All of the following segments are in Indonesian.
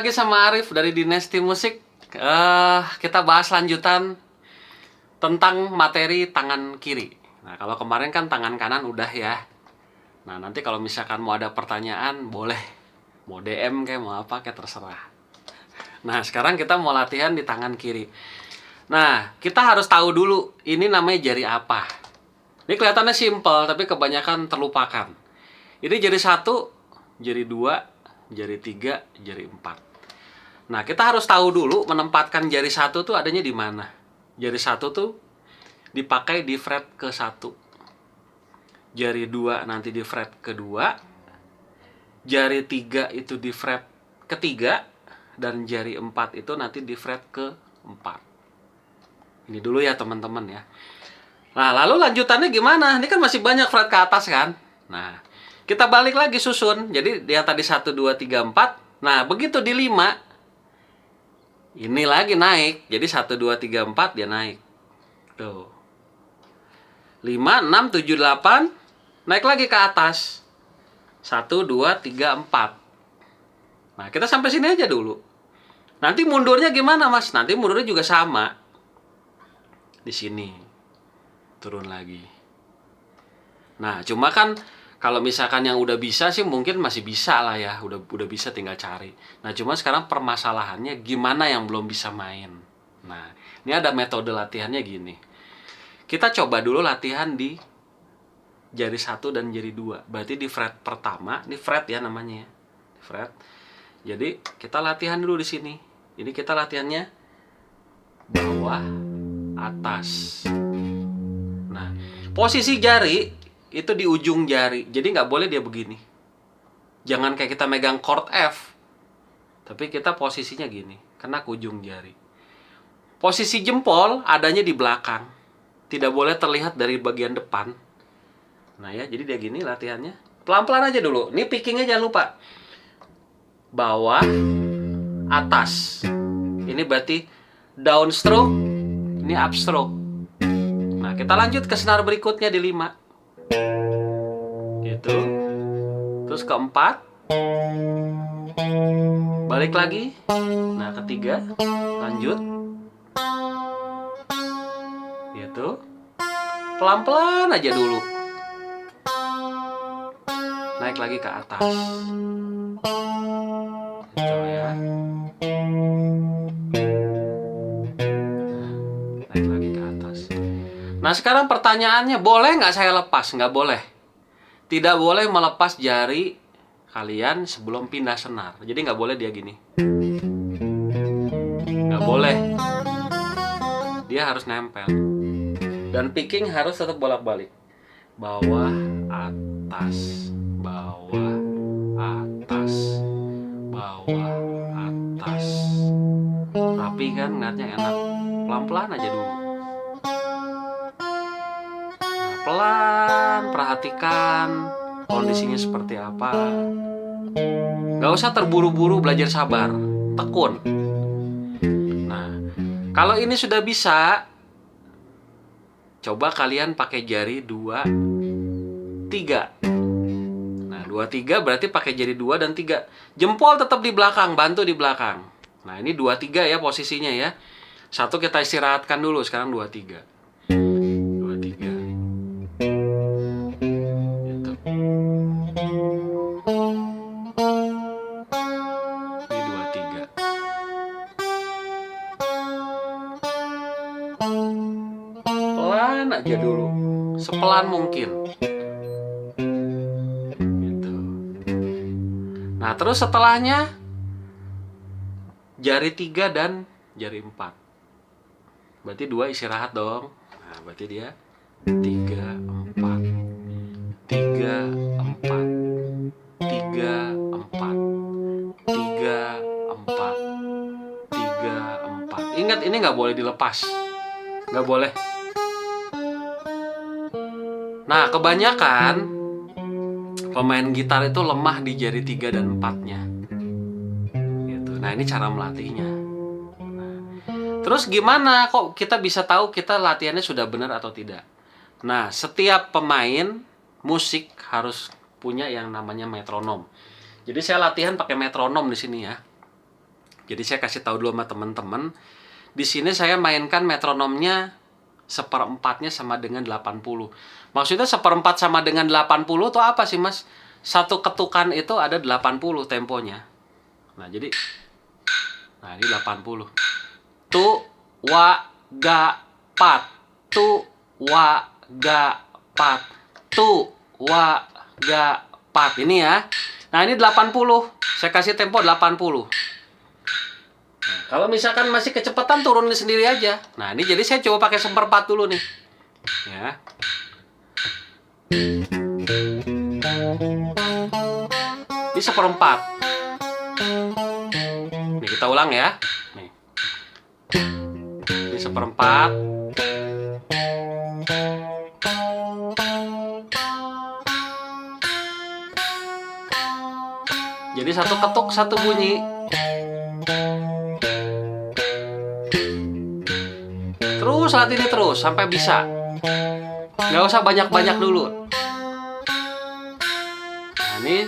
lagi sama Arif dari Dinasti Musik. Kita bahas lanjutan tentang materi tangan kiri. Nah, kalau kemarin kan tangan kanan udah ya. Nah, nanti kalau misalkan mau ada pertanyaan, boleh. Mau DM kayak mau apa kayak terserah. Nah, sekarang kita mau latihan di tangan kiri. Nah, kita harus tahu dulu ini namanya jari apa. Ini kelihatannya simple, tapi kebanyakan terlupakan. Ini jari 1, jari 2, jari 3, jari 4. Nah, kita harus tahu dulu menempatkan jari 1 tuh adanya di mana. Jari 1 tuh dipakai di fret ke-1. Jari 2 nanti di fret kedua. Jari 3 itu di fret ketiga. Dan jari 4 itu nanti di fret ke-4. Ini dulu ya teman-teman ya. Nah, lalu lanjutannya gimana? Ini kan masih banyak fret ke atas kan? Nah, kita balik lagi susun. Jadi dia tadi 1, 2, 3, 4. Nah, begitu di 5, ini lagi naik. Jadi 1, 2, 3, 4 dia naik. Tuh. 5, 6, 7, 8. Naik lagi ke atas. 1, 2, 3, 4. Nah, kita sampai sini aja dulu. Nanti mundurnya gimana, Mas? Nanti mundurnya juga sama. Di sini. Turun lagi. Nah, cuma kan kalau misalkan yang udah bisa sih mungkin masih bisa lah ya. Udah bisa tinggal cari. Nah, cuma sekarang permasalahannya gimana yang belum bisa main. Nah, ini ada metode latihannya gini. Kita coba dulu latihan di jari 1 dan jari 2. Berarti di fret pertama, ini fret ya namanya ya. Fret. Jadi, kita latihan dulu di sini. Ini kita latihannya bawah, atas. Nah, posisi jari itu di ujung jari. Jadi nggak boleh dia begini. Jangan kayak kita megang chord F. Tapi kita posisinya gini. Kena ke ujung jari. Posisi jempol adanya di belakang. Tidak boleh terlihat dari bagian depan. Nah ya, jadi dia gini latihannya. Pelan-pelan aja dulu. Ini pickingnya jangan lupa. Bawah, atas. Ini berarti down stroke. Ini up stroke. Nah, kita lanjut ke senar berikutnya di 5. Gitu. Terus keempat. Balik lagi. Nah, ketiga. Lanjut. Gitu. Pelan-pelan aja dulu. Naik lagi ke atas. Gitu ya. Naik lagi ke atas. Nah, sekarang pertanyaannya, boleh nggak saya lepas? Nggak boleh. Tidak boleh melepas jari kalian sebelum pindah senar. Jadi nggak boleh dia gini. Nggak boleh. Dia harus nempel. Dan picking harus tetap bolak-balik. Bawah, atas. Bawah, atas. Bawah, atas. Rapi kan, ngeliatnya enak. Pelan-pelan aja dulu. Pelan, perhatikan kondisinya seperti apa. Gak usah terburu-buru, belajar sabar. Tekun. Nah, kalau ini sudah bisa, coba kalian pakai jari 2, 3. Nah, 2, 3 berarti pakai jari 2 dan 3. Jempol tetap di belakang, bantu di belakang. Nah, ini 2, 3 ya posisinya ya. 1 kita istirahatkan dulu, sekarang 2, 3. 2, 3. Gitu. Ini 2, 3. Pelan aja dulu. Sepelan mungkin. Gitu. Nah, terus setelahnya jari 3 dan jari 4. Berarti 2 istirahat dong. Nah, berarti dia 3, 4. 3, 4. 3, 4. 3, 4. 3, 4. Ingat, ini nggak boleh dilepas. Nggak boleh. Nah, kebanyakan pemain gitar itu lemah di jari 3 dan 4-nya. Gitu. Nah, ini cara melatihnya. Nah, terus gimana kok kita bisa tahu kita latihannya sudah benar atau tidak? Nah, setiap pemain musik harus punya yang namanya metronom. Jadi saya latihan pakai metronom di sini ya. Jadi saya kasih tahu dulu sama teman-teman. Di sini saya mainkan metronomnya seperempatnya sama dengan 80. Maksudnya seperempat sama dengan 80 itu apa sih, Mas? Satu ketukan itu ada 80 temponya. Nah, jadi ini 80. Tu wa ga pat. Tu wa ga pat. Tu wa ga pat. Ini ya. Nah, ini 80. Saya kasih tempo 80. Nah, kalau misalkan masih kecepatan turunin sendiri aja. Nah, ini jadi saya coba pakai seperempat dulu nih. Ya. Ini seperempat. Nih kita ulang ya. Nih. Ini seperempat. Jadi satu ketuk satu bunyi. Terus saat ini terus sampai bisa. Nggak usah banyak-banyak dulu. Nah, ini.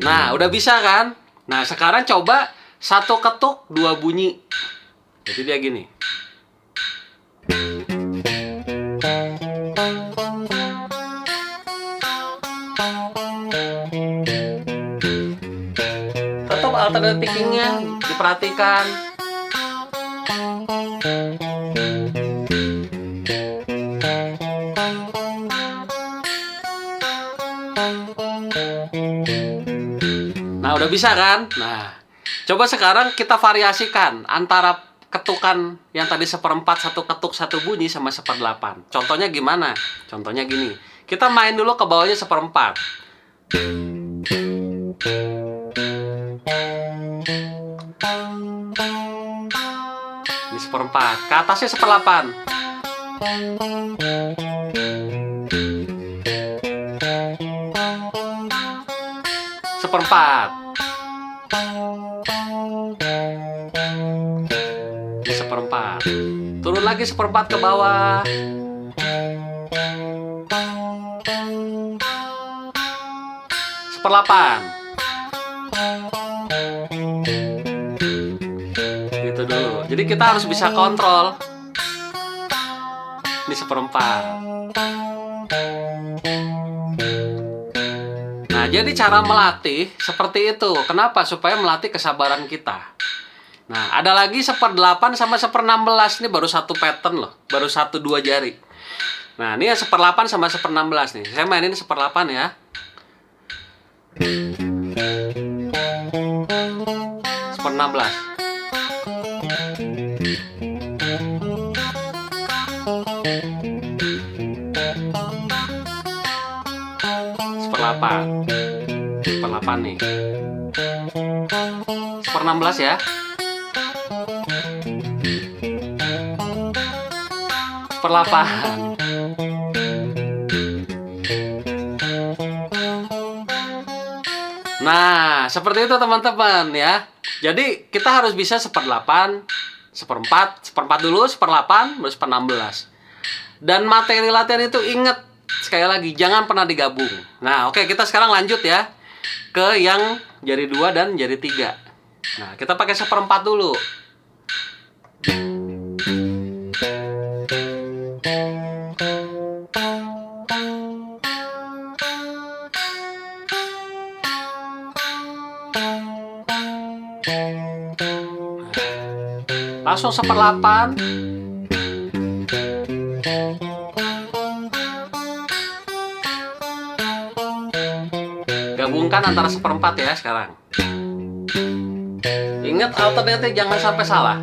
Nah, udah bisa kan? Nah, sekarang coba satu ketuk dua bunyi. Jadi dia gini. Tetap alternate pickingnya diperhatikan. Nah, udah bisa kan? Nah, coba sekarang kita variasikan antara ketukan yang tadi seperempat, satu ketuk, satu bunyi sama seperdelapan. Contohnya gimana? Contohnya gini. Kita main dulu ke bawahnya seperempat. Ini seperempat. Ke atasnya seperdelapan. Seperempat. Ini seperempat. Turun lagi seperempat ke bawah. Seperdelapan. Gitu dulu. Jadi kita harus bisa kontrol. Ini seperempat. Nah, jadi cara melatih seperti itu. Kenapa? Supaya melatih kesabaran kita. Nah, ada lagi seperdelapan sama 1/16. Ini baru satu pattern loh. Baru 1-2 jari. Nah, ini ya 1/8 sama 1/16 nih. Saya mainin 1/8 ya. 1/16. Seperlapan. Seperlapan nih. 1/16 ya. Seperlapan. Nah, seperti itu teman-teman ya. Jadi kita harus bisa 1/8, 1/4, 1/4 dulu, 1/8, baru 1/16. Dan materi latihan itu ingat sekali lagi, jangan pernah digabung. Nah, oke, kita sekarang lanjut ya ke yang jari 2 dan jari 3. Nah, kita pakai 1/4 dulu. Langsung 1/8. Gabungkan antara 1/4 ya sekarang. Ingat alternate jangan sampai salah.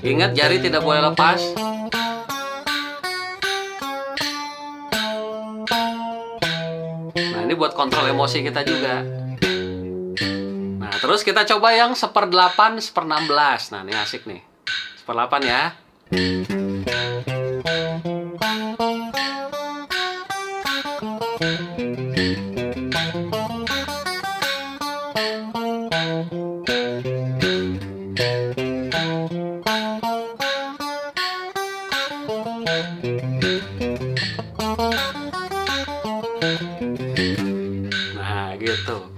Ingat jari tidak boleh lepas. Nah, ini buat kontrol emosi kita juga. Nah, terus kita coba yang 1/8, 1/16. Nah, ini asik nih. 1/8 ya. Nah, gitu.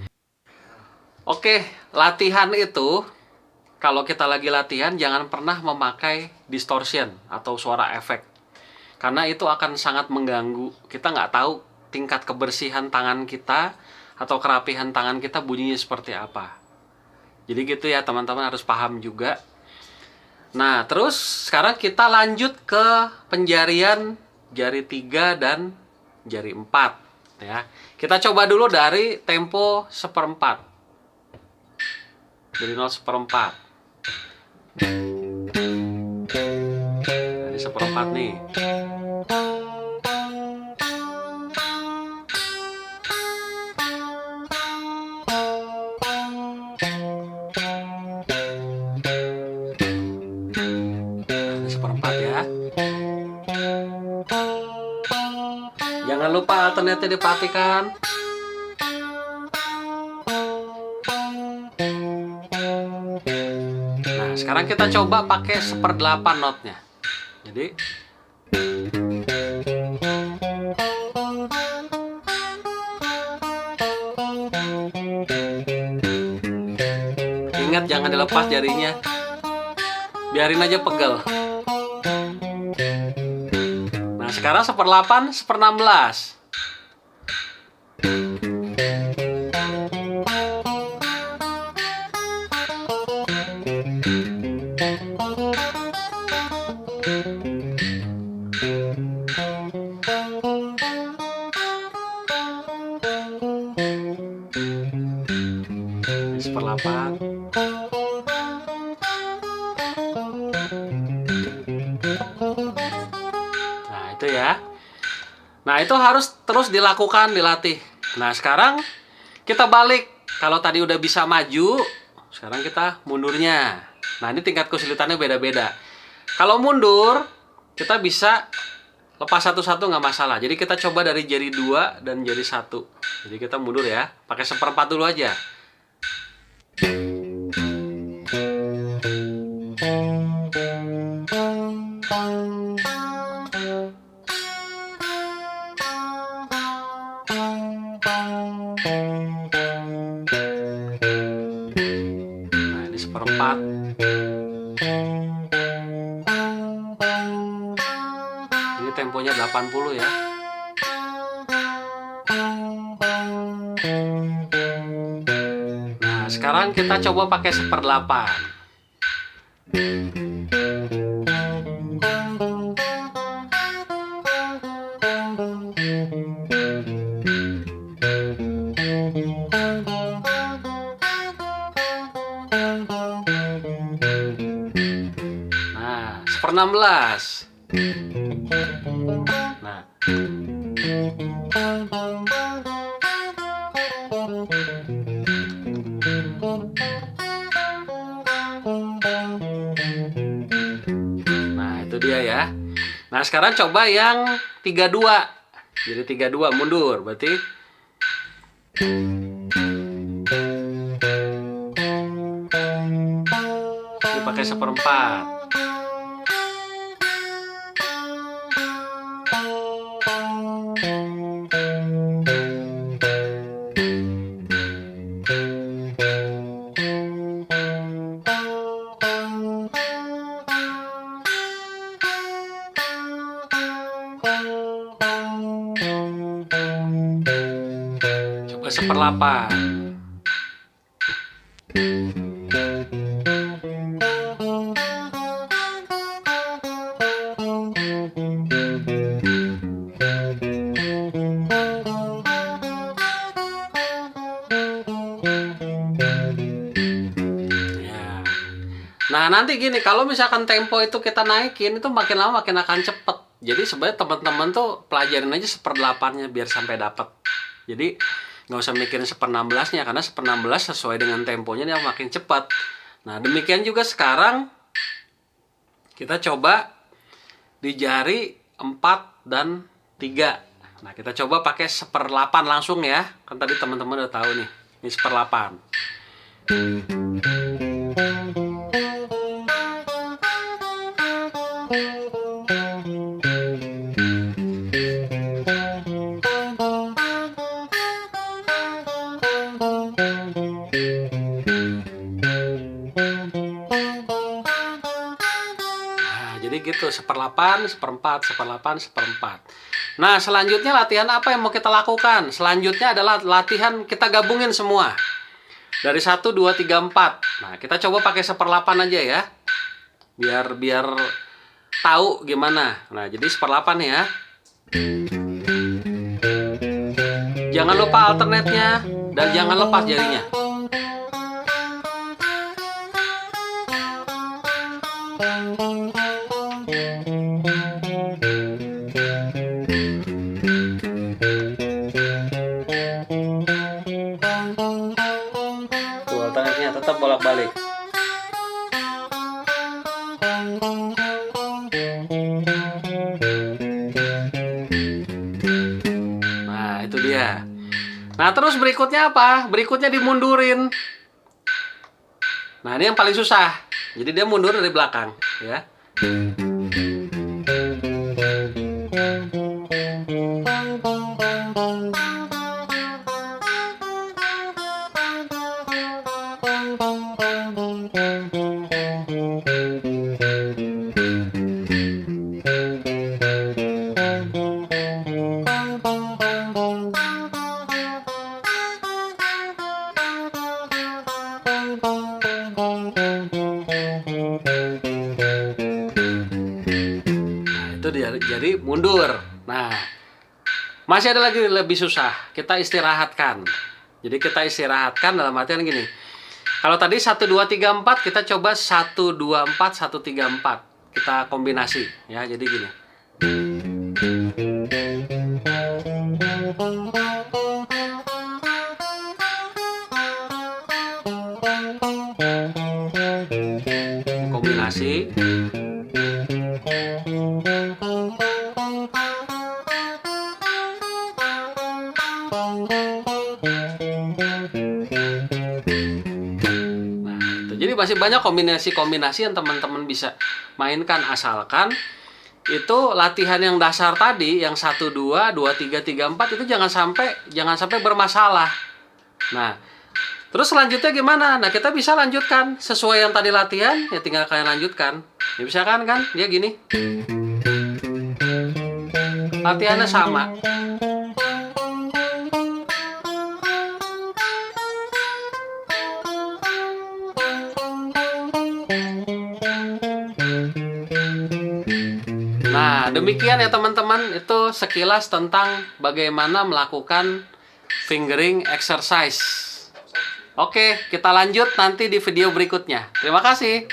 Oke, latihan itu, kalau kita lagi latihan, jangan pernah memakai distortion atau suara efek. Karena itu akan sangat mengganggu. Kita nggak tahu tingkat kebersihan tangan kita atau kerapihan tangan kita bunyinya seperti apa. Jadi gitu ya, teman-teman harus paham juga. Nah, terus sekarang kita lanjut ke penjarian jari 3 dan jari 4 ya. Kita coba dulu dari tempo 1/4. Dari 0/4. Dari 1/4 nih. Dari 1/4 ya. Jangan lupa alternate diperhatikan. Nah, sekarang kita coba pakai 1/8 notnya. Jadi ingat jangan dilepas jarinya. Biarin aja pegel. Nah, sekarang 1/8, 1/16. Ini 1/8. Nah, itu ya. Nah, itu harus terus dilakukan, dilatih. Nah, sekarang kita balik. Kalau tadi udah bisa maju, sekarang kita mundurnya. Nah, ini tingkat kesulitannya beda-beda. Kalau mundur, kita bisa lepas satu-satu nggak masalah. Jadi kita coba dari jari 2 dan jari 1. Jadi kita mundur ya. Pakai 1/4 dulu aja. Nah, ini 1/4. Ini temponya 80 ya. Nah, sekarang kita coba pakai 1/8. Nah, 1/16. Nah, nah itu dia ya. Nah, sekarang coba yang 32. Jadi 32 mundur, berarti ini pakai 1/4. Coba 1/8. Ya. Nah, nanti gini, kalau misalkan tempo itu kita naikin, itu makin lama makin akan cepet. Jadi sebenarnya teman-teman tuh pelajarin aja 1/8-nya biar sampai dapat. Jadi nggak usah mikirin 1/16-nya, karena 1/16 sesuai dengan temponya dia makin cepat. Nah, demikian juga sekarang kita coba di jari 4 dan 3. Nah, kita coba pakai 1/8 langsung ya. Kan tadi teman-teman udah tahu nih. Ini 1/8. begitu, 1/8, 1/4, 1/8, 1/4. Nah, selanjutnya latihan apa yang mau kita lakukan? Selanjutnya adalah latihan kita gabungin semua. Dari 1, 2, 3, 4. Nah, kita coba pakai 1/8 aja ya. Biar tahu gimana. Nah, jadi 1/8 ya. Jangan lupa alternate-nya dan jangan lepas jarinya. Tuh, alternate-nya tetap bolak-balik. Nah, itu dia. Nah, terus berikutnya apa? Berikutnya dimundurin. Nah, ini yang paling susah. Jadi dia mundur dari belakang, ya. Itu dia, jadi mundur. Nah, masih ada lagi lebih susah. Kita istirahatkan. Jadi kita istirahatkan dalam artian gini. Kalau tadi 1, 2, 3, 4, kita coba 1, 2, 4, 1, 3, 4. Kita kombinasi ya. Jadi gini. Kombinasi. Jadi masih banyak kombinasi-kombinasi yang teman-teman bisa mainkan, asalkan itu latihan yang dasar tadi, yang 1, 2, 2, 3, 3, 4 itu jangan sampai bermasalah. Nah, terus selanjutnya gimana? Nah, kita bisa lanjutkan sesuai yang tadi latihan, ya tinggal kalian lanjutkan. Ya bisa kan dia gini. Latihannya sama. Nah, demikian ya teman-teman, itu sekilas tentang bagaimana melakukan fingering exercise. Oke, kita lanjut nanti di video berikutnya. Terima kasih.